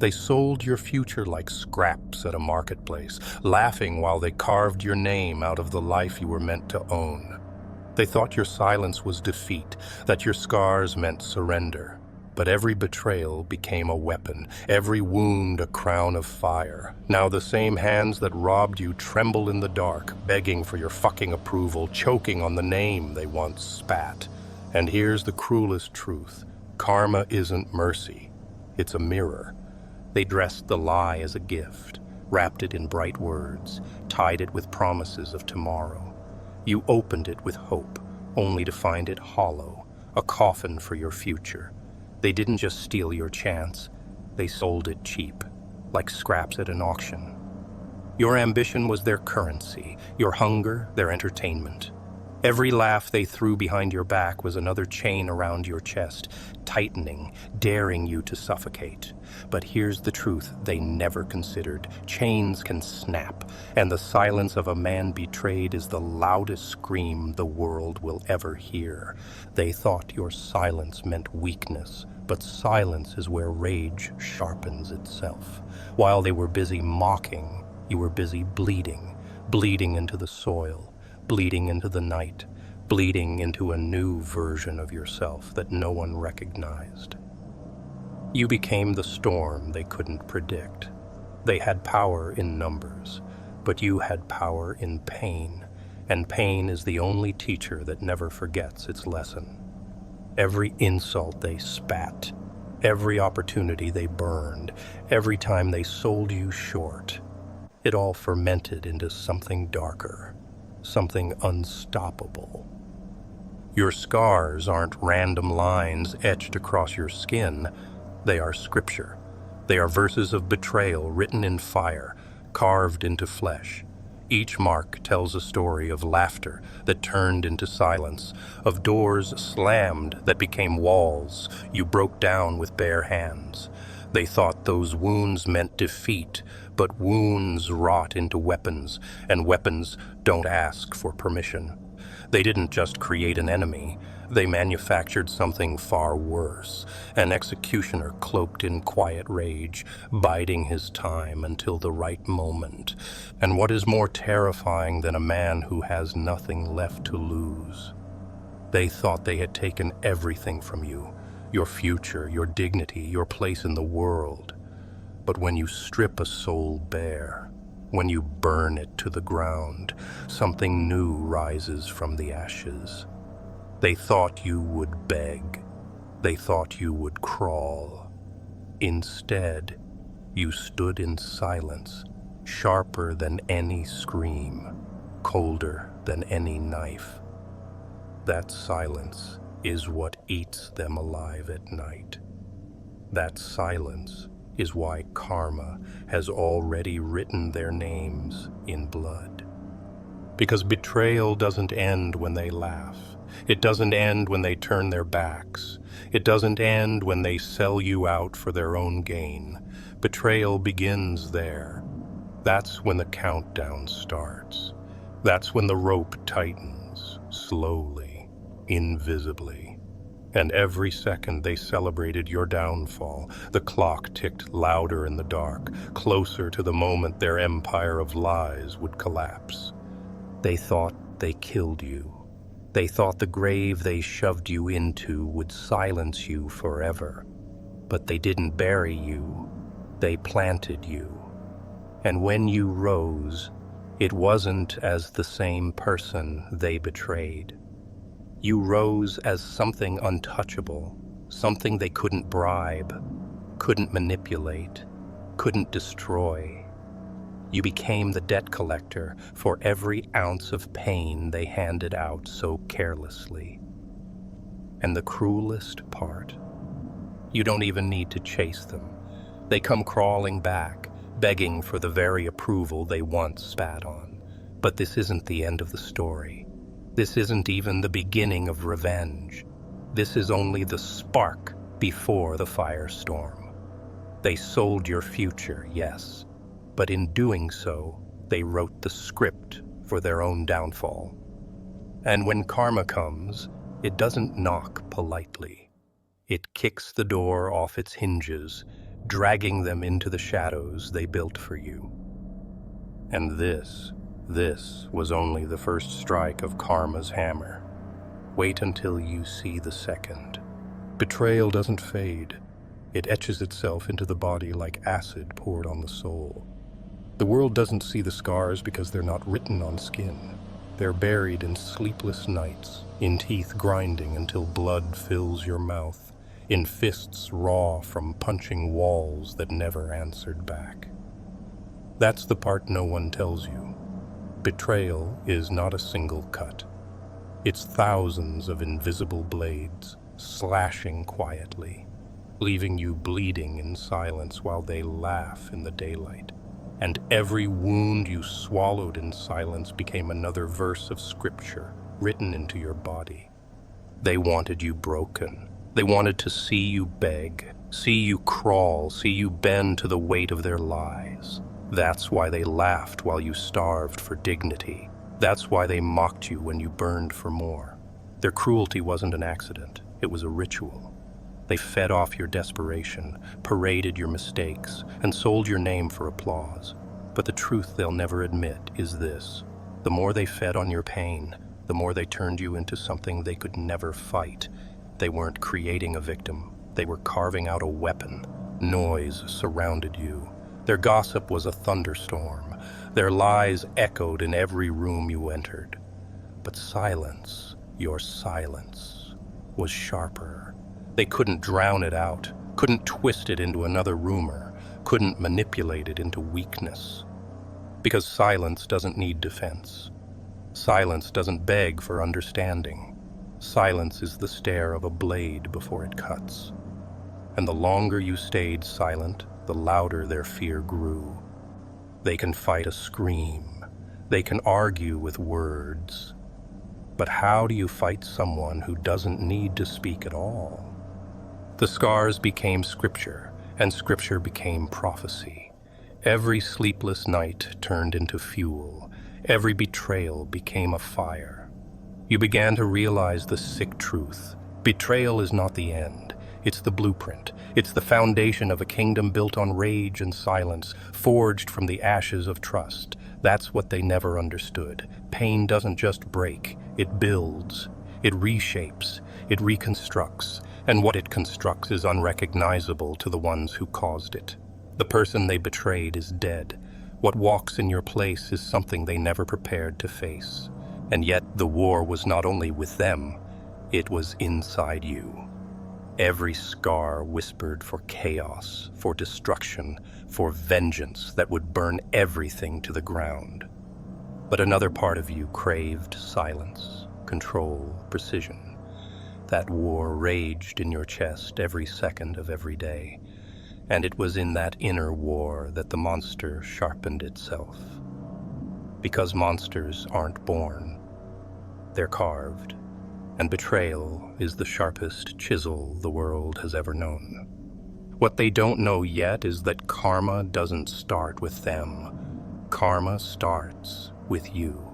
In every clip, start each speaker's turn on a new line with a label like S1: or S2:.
S1: They sold your future like scraps at a marketplace, laughing while they carved your name out of the life you were meant to own. They thought your silence was defeat, that your scars meant surrender. But every betrayal became a weapon, every wound a crown of fire. Now the same hands that robbed you tremble in the dark, begging for your fucking approval, choking on the name they once spat. And here's the cruelest truth. Karma isn't mercy. It's a mirror. They dressed the lie as a gift, wrapped it in bright words, tied it with promises of tomorrow. You opened it with hope, only to find it hollow, a coffin for your future. They didn't just steal your chance, they sold it cheap, like scraps at an auction. Your ambition was their currency, your hunger their entertainment. Every laugh they threw behind your back was another chain around your chest, tightening, daring you to suffocate. But here's the truth they never considered. Chains can snap, and the silence of a man betrayed is the loudest scream the world will ever hear. They thought your silence meant weakness, but silence is where rage sharpens itself. While they were busy mocking, you were busy bleeding, bleeding into the soil, bleeding into the night, bleeding into a new version of yourself that no one recognized. You became the storm they couldn't predict. They had power in numbers, but you had power in pain, and pain is the only teacher that never forgets its lesson. Every insult they spat, every opportunity they burned, every time they sold you short, it all fermented into something darker, something unstoppable. Your scars aren't random lines etched across your skin. They are scripture. They are verses of betrayal written in fire, carved into flesh. Each mark tells a story of laughter that turned into silence, of doors slammed that became walls you broke down with bare hands. They thought those wounds meant defeat, but wounds rot into weapons, and weapons don't ask for permission. They didn't just create an enemy, they manufactured something far worse, an executioner cloaked in quiet rage, biding his time until the right moment. And what is more terrifying than a man who has nothing left to lose? They thought they had taken everything from you, your future, your dignity, your place in the world. But when you strip a soul bare, when you burn it to the ground, something new rises from the ashes. They thought you would beg. They thought you would crawl. Instead, you stood in silence, sharper than any scream, colder than any knife. That silence is what eats them alive at night. That silence is why karma has already written their names in blood. Because betrayal doesn't end when they laugh. It doesn't end when they turn their backs. It doesn't end when they sell you out for their own gain. Betrayal begins there. That's when the countdown starts. That's when the rope tightens, slowly, invisibly. And every second they celebrated your downfall, the clock ticked louder in the dark, closer to the moment their empire of lies would collapse. They thought they killed you. They thought the grave they shoved you into would silence you forever. But they didn't bury you. They planted you. And when you rose, it wasn't as the same person they betrayed. You rose as something untouchable, something they couldn't bribe, couldn't manipulate, couldn't destroy. You became the debt collector for every ounce of pain they handed out so carelessly. And the cruelest part, you don't even need to chase them. They come crawling back, begging for the very approval they once spat on. But this isn't the end of the story. This isn't even the beginning of revenge. This is only the spark before the firestorm. They sold your future, yes, but in doing so, they wrote the script for their own downfall. And when karma comes, it doesn't knock politely. It kicks the door off its hinges, dragging them into the shadows they built for you. And this was only the first strike of karma's hammer. Wait until you see the second. Betrayal doesn't fade. It etches itself into the body like acid poured on the soul. The world doesn't see the scars because they're not written on skin. They're buried in sleepless nights, in teeth grinding until blood fills your mouth, in fists raw from punching walls that never answered back. That's the part no one tells you. Betrayal is not a single cut. It's thousands of invisible blades slashing quietly, leaving you bleeding in silence while they laugh in the daylight. And every wound you swallowed in silence became another verse of scripture written into your body. They wanted you broken. They wanted to see you beg, see you crawl, see you bend to the weight of their lies. That's why they laughed while you starved for dignity. That's why they mocked you when you burned for more. Their cruelty wasn't an accident. It was a ritual. They fed off your desperation, paraded your mistakes, and sold your name for applause. But the truth they'll never admit is this. The more they fed on your pain, the more they turned you into something they could never fight. They weren't creating a victim. They were carving out a weapon. Noise surrounded you. Their gossip was a thunderstorm. Their lies echoed in every room you entered. But silence, your silence, was sharper. They couldn't drown it out, couldn't twist it into another rumor, couldn't manipulate it into weakness. Because silence doesn't need defense. Silence doesn't beg for understanding. Silence is the stare of a blade before it cuts. And the longer you stayed silent, the louder their fear grew. They can fight a scream. They can argue with words. But how do you fight someone who doesn't need to speak at all? The scars became scripture, and scripture became prophecy. Every sleepless night turned into fuel. Every betrayal became a fire. You began to realize the sick truth. Betrayal is not the end. It's the blueprint. It's the foundation of a kingdom built on rage and silence, forged from the ashes of trust. That's what they never understood. Pain doesn't just break. It builds. It reshapes. It reconstructs. And what it constructs is unrecognizable to the ones who caused it. The person they betrayed is dead. What walks in your place is something they never prepared to face. And yet the war was not only with them, it was inside you. Every scar whispered for chaos, for destruction, for vengeance that would burn everything to the ground. But another part of you craved silence, control, precision. That war raged in your chest every second of every day, and it was in that inner war that the monster sharpened itself. Because monsters aren't born, they're carved, and betrayal is the sharpest chisel the world has ever known. What they don't know yet is that karma doesn't start with them. Karma starts with you,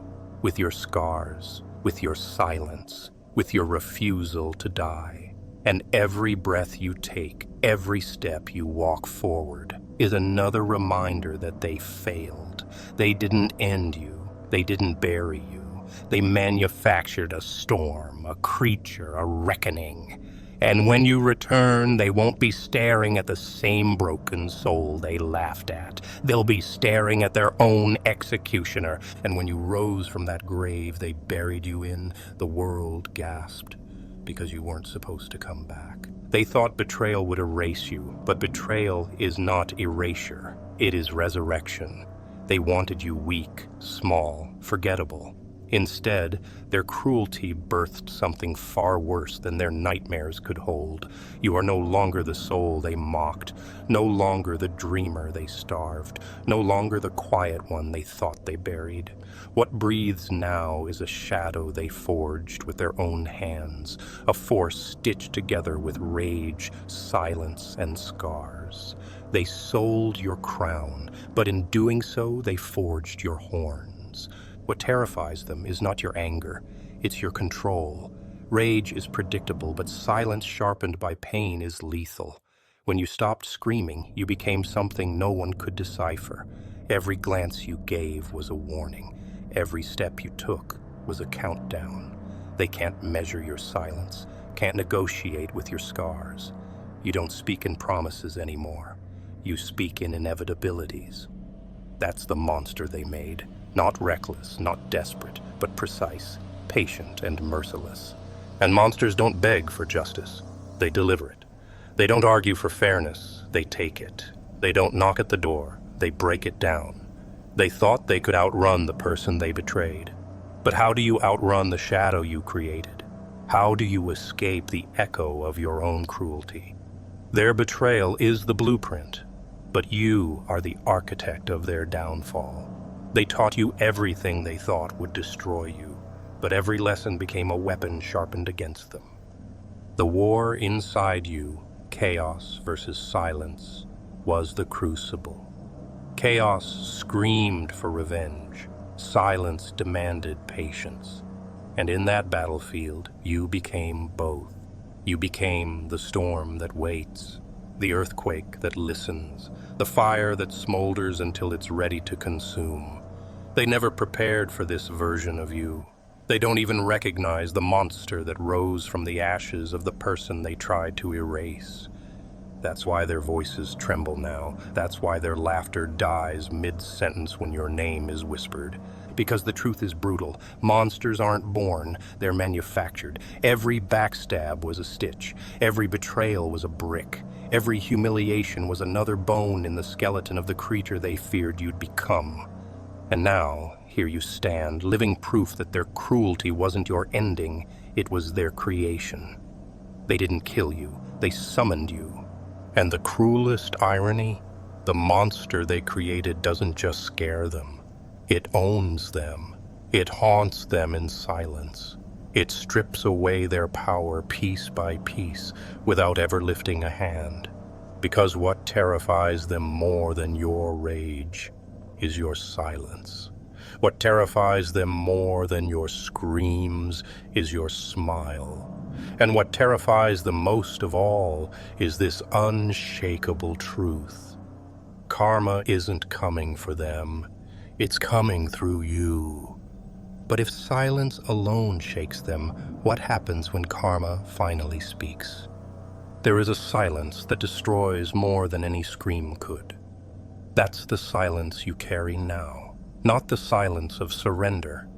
S1: with your scars, with your silence, with your refusal to die. And every breath you take, every step you walk forward, is another reminder that they failed. They didn't end you. They didn't bury you. They manufactured a storm, a creature, a reckoning. And when you return, they won't be staring at the same broken soul they laughed at. They'll be staring at their own executioner. And when you rose from that grave they buried you in, the world gasped because you weren't supposed to come back. They thought betrayal would erase you, but betrayal is not erasure. It is resurrection. They wanted you weak, small, forgettable. Instead, their cruelty birthed something far worse than their nightmares could hold. You are no longer the soul they mocked, no longer the dreamer they starved, no longer the quiet one they thought they buried. What breathes now is a shadow they forged with their own hands, a force stitched together with rage, silence, and scars. They sold your crown, but in doing so, they forged your horns. What terrifies them is not your anger, it's your control. Rage is predictable, but silence sharpened by pain is lethal. When you stopped screaming, you became something no one could decipher. Every glance you gave was a warning. Every step you took was a countdown. They can't measure your silence, can't negotiate with your scars. You don't speak in promises anymore. You speak in inevitabilities. That's the monster they made. Not reckless, not desperate, but precise, patient, and merciless. And monsters don't beg for justice. They deliver it. They don't argue for fairness. They take it. They don't knock at the door. They break it down. They thought they could outrun the person they betrayed. But how do you outrun the shadow you created? How do you escape the echo of your own cruelty? Their betrayal is the blueprint, but you are the architect of their downfall. They taught you everything they thought would destroy you, but every lesson became a weapon sharpened against them. The war inside you, chaos versus silence, was the crucible. Chaos screamed for revenge. Silence demanded patience. And in that battlefield, you became both. You became the storm that waits, the earthquake that listens, the fire that smolders until it's ready to consume. They never prepared for this version of you. They don't even recognize the monster that rose from the ashes of the person they tried to erase. That's why their voices tremble now. That's why their laughter dies mid-sentence when your name is whispered. Because the truth is brutal. Monsters aren't born, they're manufactured. Every backstab was a stitch. Every betrayal was a brick. Every humiliation was another bone in the skeleton of the creature they feared you'd become. And now, here you stand, living proof that their cruelty wasn't your ending, it was their creation. They didn't kill you, they summoned you. And the cruelest irony, the monster they created doesn't just scare them. It owns them. It haunts them in silence. It strips away their power piece by piece without ever lifting a hand. Because what terrifies them more than your rage is your silence. What terrifies them more than your screams is your smile. And what terrifies them most of all is this unshakable truth. Karma isn't coming for them. It's coming through you. But if silence alone shakes them, what happens when karma finally speaks? There is a silence that destroys more than any scream could. That's the silence you carry now. Not the silence of surrender,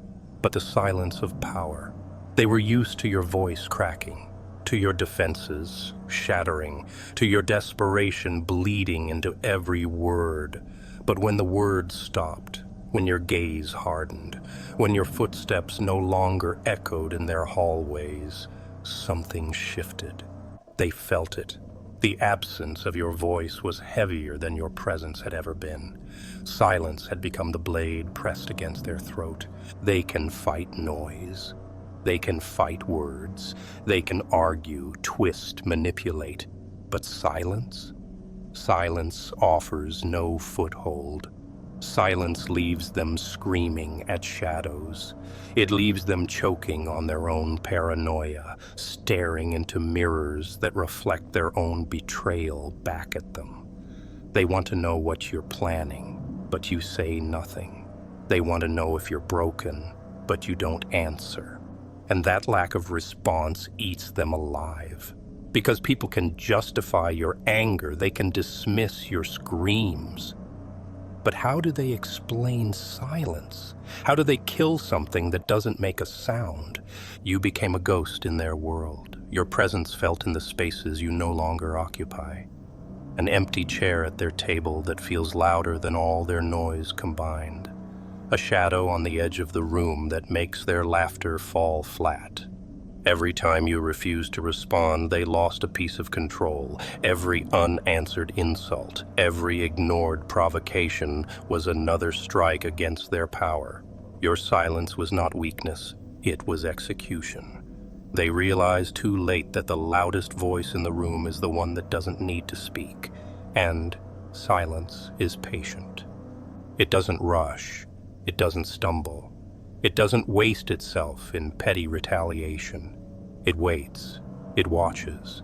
S1: but the silence of power. They were used to your voice cracking, to your defenses shattering, to your desperation bleeding into every word. But when the words stopped, when your gaze hardened, when your footsteps no longer echoed in their hallways, something shifted. They felt it. The absence of your voice was heavier than your presence had ever been. Silence had become the blade pressed against their throat. They can fight noise. They can fight words. They can argue, twist, manipulate. But silence? Silence offers no foothold. Silence leaves them screaming at shadows. It leaves them choking on their own paranoia, staring into mirrors that reflect their own betrayal back at them. They want to know what you're planning, but you say nothing. They want to know if you're broken, but you don't answer. And that lack of response eats them alive. Because people can justify your anger, they can dismiss your screams. But how do they explain silence? How do they kill something that doesn't make a sound? You became a ghost in their world. Your presence felt in the spaces you no longer occupy. An empty chair at their table that feels louder than all their noise combined. A shadow on the edge of the room that makes their laughter fall flat. Every time you refused to respond, they lost a piece of control. Every unanswered insult, every ignored provocation was another strike against their power. Your silence was not weakness, it was execution. They realized too late that the loudest voice in the room is the one that doesn't need to speak. And silence is patient. It doesn't rush. It doesn't stumble. It doesn't waste itself in petty retaliation. It waits. It watches.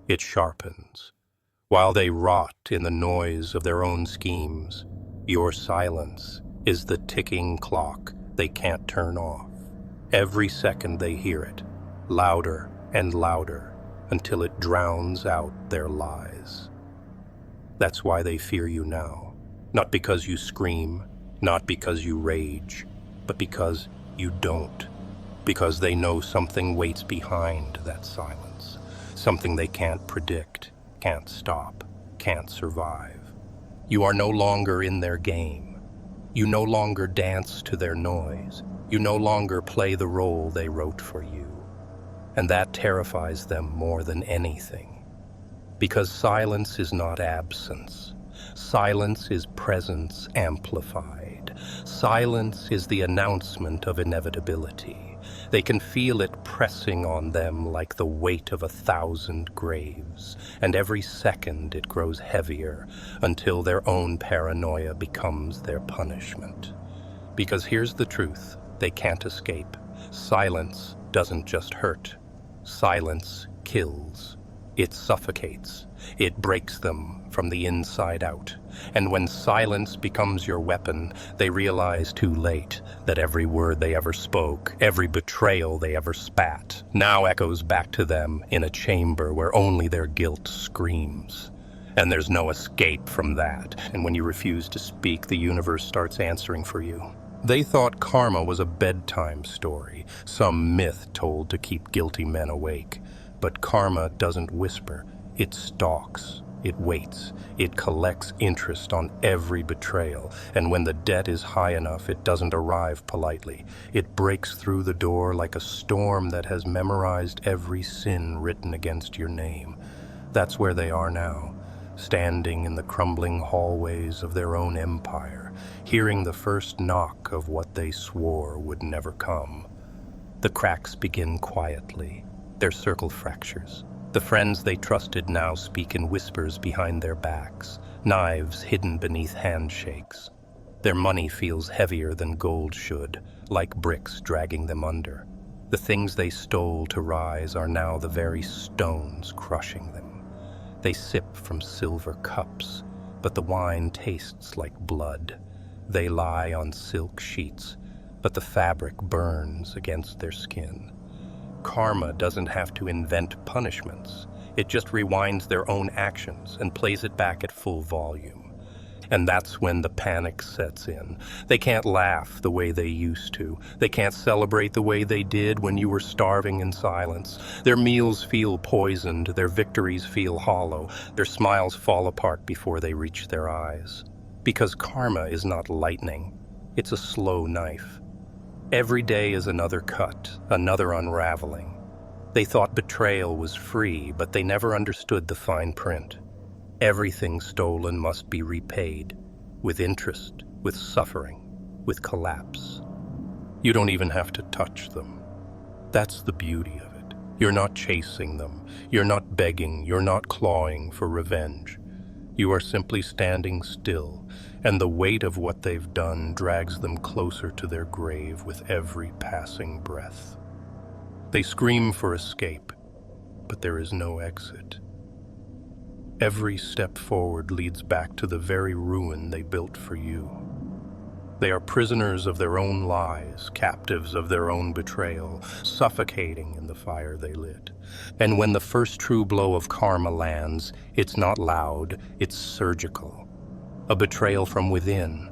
S1: It sharpens. While they rot in the noise of their own schemes, your silence is the ticking clock they can't turn off. Every second they hear it, louder and louder, until it drowns out their lies. That's why they fear you now. Not because you scream, not because you rage, but because you don't. Because they know something waits behind that silence. Something they can't predict, can't stop, can't survive. You are no longer in their game. You no longer dance to their noise. You no longer play the role they wrote for you. And that terrifies them more than anything. Because silence is not absence. Silence is presence amplified. Silence is the announcement of inevitability. They can feel it pressing on them like the weight of 1,000 graves, and every second it grows heavier until their own paranoia becomes their punishment. Because here's the truth they can't escape. Silence doesn't just hurt. Silence kills. It suffocates. It breaks them from the inside out. And when silence becomes your weapon, they realize too late that every word they ever spoke, every betrayal they ever spat, now echoes back to them in a chamber where only their guilt screams. And there's no escape from that. And when you refuse to speak, the universe starts answering for you. They thought karma was a bedtime story, some myth told to keep guilty men awake. But karma doesn't whisper. It stalks. It waits. It collects interest on every betrayal. And when the debt is high enough, it doesn't arrive politely. It breaks through the door like a storm that has memorized every sin written against your name. That's where they are now, standing in the crumbling hallways of their own empire, hearing the first knock of what they swore would never come. The cracks begin quietly. Their circle fractures. The friends they trusted now speak in whispers behind their backs, knives hidden beneath handshakes. Their money feels heavier than gold should, like bricks dragging them under. The things they stole to rise are now the very stones crushing them. They sip from silver cups, but the wine tastes like blood. They lie on silk sheets, but the fabric burns against their skin. Karma doesn't have to invent punishments. It just rewinds their own actions and plays it back at full volume. And that's when the panic sets in. They can't laugh the way they used to. They can't celebrate the way they did when you were starving in silence. Their meals feel poisoned. Their victories feel hollow. Their smiles fall apart before they reach their eyes. Because karma is not lightning. It's a slow knife. Every day is another cut, another unraveling. They thought betrayal was free, but they never understood the fine print. Everything stolen must be repaid, with interest, with suffering, with collapse. You don't even have to touch them. That's the beauty of it. You're not chasing them. You're not begging. You're not clawing for revenge. You are simply standing still, and the weight of what they've done drags them closer to their grave with every passing breath. They scream for escape, but there is no exit. Every step forward leads back to the very ruin they built for you. They are prisoners of their own lies, captives of their own betrayal, suffocating in the fire they lit. And when the first true blow of karma lands, it's not loud, it's surgical. A betrayal from within,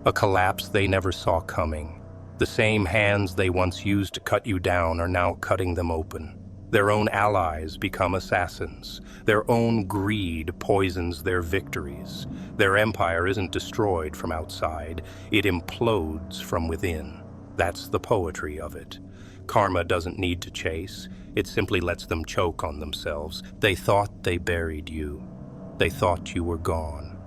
S1: a collapse they never saw coming. The same hands they once used to cut you down are now cutting them open. Their own allies become assassins. Their own greed poisons their victories. Their empire isn't destroyed from outside, it implodes from within. That's the poetry of it. Karma doesn't need to chase, it simply lets them choke on themselves. They thought they buried you. They thought you were gone.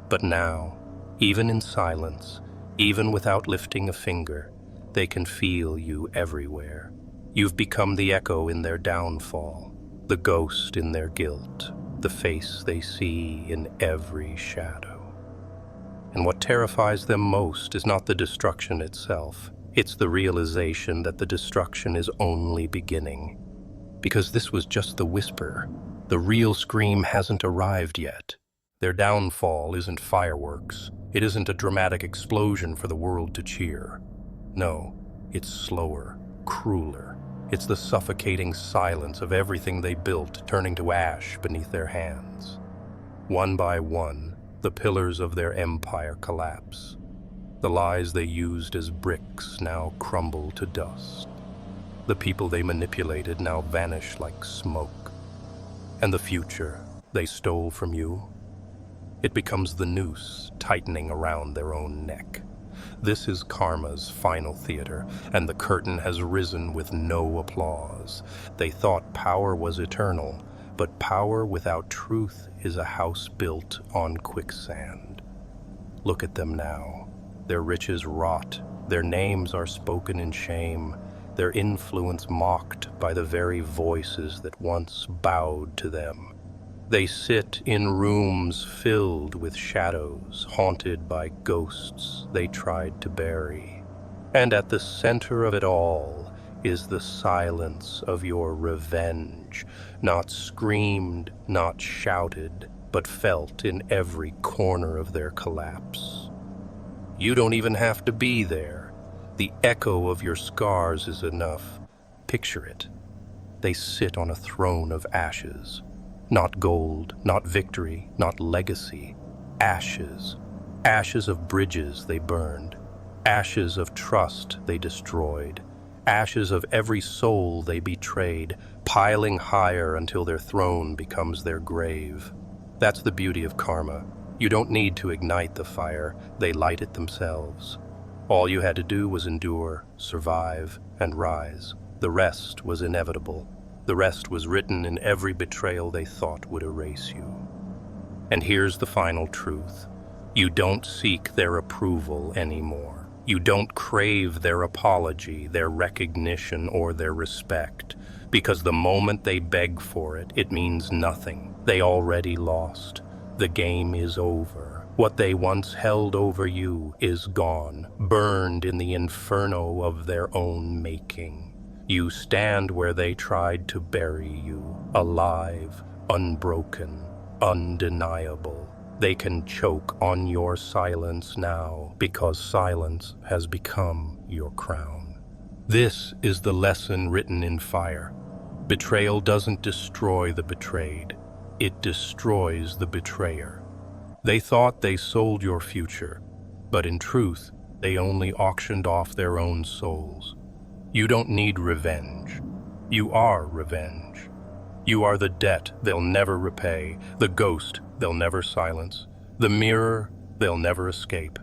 S1: But now, even in silence, even without lifting a finger, they can feel you everywhere. You've become the echo in their downfall, the ghost in their guilt, the face they see in every shadow. And what terrifies them most is not the destruction itself. It's the realization that the destruction is only beginning. Because this was just the whisper. The real scream hasn't arrived yet. Their downfall isn't fireworks. It isn't a dramatic explosion for the world to cheer. No, it's slower, crueler. It's the suffocating silence of everything they built turning to ash beneath their hands. One by one, the pillars of their empire collapse. The lies they used as bricks now crumble to dust. The people they manipulated now vanish like smoke. And the future they stole from you, it becomes the noose tightening around their own neck. This is karma's final theater, and the curtain has risen with no applause. They thought power was eternal, but power without truth is a house built on quicksand. Look at them now. Their riches rot, their names are spoken in shame, their influence mocked by the very voices that once bowed to them. They sit in rooms filled with shadows, haunted by ghosts they tried to bury. And at the center of it all is the silence of your revenge, not screamed, not shouted, but felt in every corner of their collapse. You don't even have to be there. The echo of your scars is enough. Picture it. They sit on a throne of ashes. Not gold, not victory, not legacy. Ashes. Ashes of bridges they burned. Ashes of trust they destroyed. Ashes of every soul they betrayed, piling higher until their throne becomes their grave. That's the beauty of karma. You don't need to ignite the fire. They light it themselves. All you had to do was endure, survive, and rise. The rest was inevitable. The rest was written in every betrayal they thought would erase you. And here's the final truth. You don't seek their approval anymore. You don't crave their apology, their recognition, or their respect. Because the moment they beg for it, it means nothing. They already lost. The game is over. What they once held over you is gone, burned in the inferno of their own making. You stand where they tried to bury you, alive, unbroken, undeniable. They can choke on your silence now because silence has become your crown. This is the lesson written in fire. Betrayal doesn't destroy the betrayed. It destroys the betrayer. They thought they sold your future, but in truth, they only auctioned off their own souls. You don't need revenge. You are revenge. You are the debt they'll never repay, the ghost they'll never silence, the mirror they'll never escape.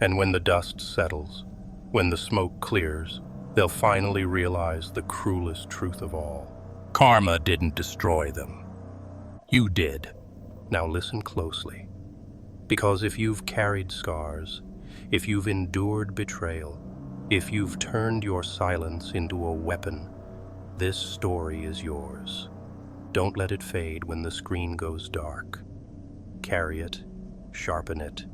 S1: And when the dust settles, when the smoke clears, they'll finally realize the cruelest truth of all. Karma didn't destroy them. You did. Now listen closely. Because if you've carried scars, if you've endured betrayal, if you've turned your silence into a weapon, this story is yours. Don't let it fade when the screen goes dark. Carry it, sharpen it,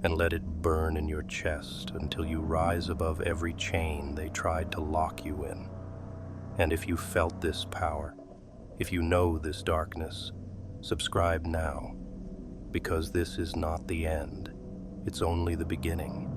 S1: and let it burn in your chest until you rise above every chain they tried to lock you in. And if you felt this power, if you know this darkness, subscribe now, because this is not the end. It's only the beginning.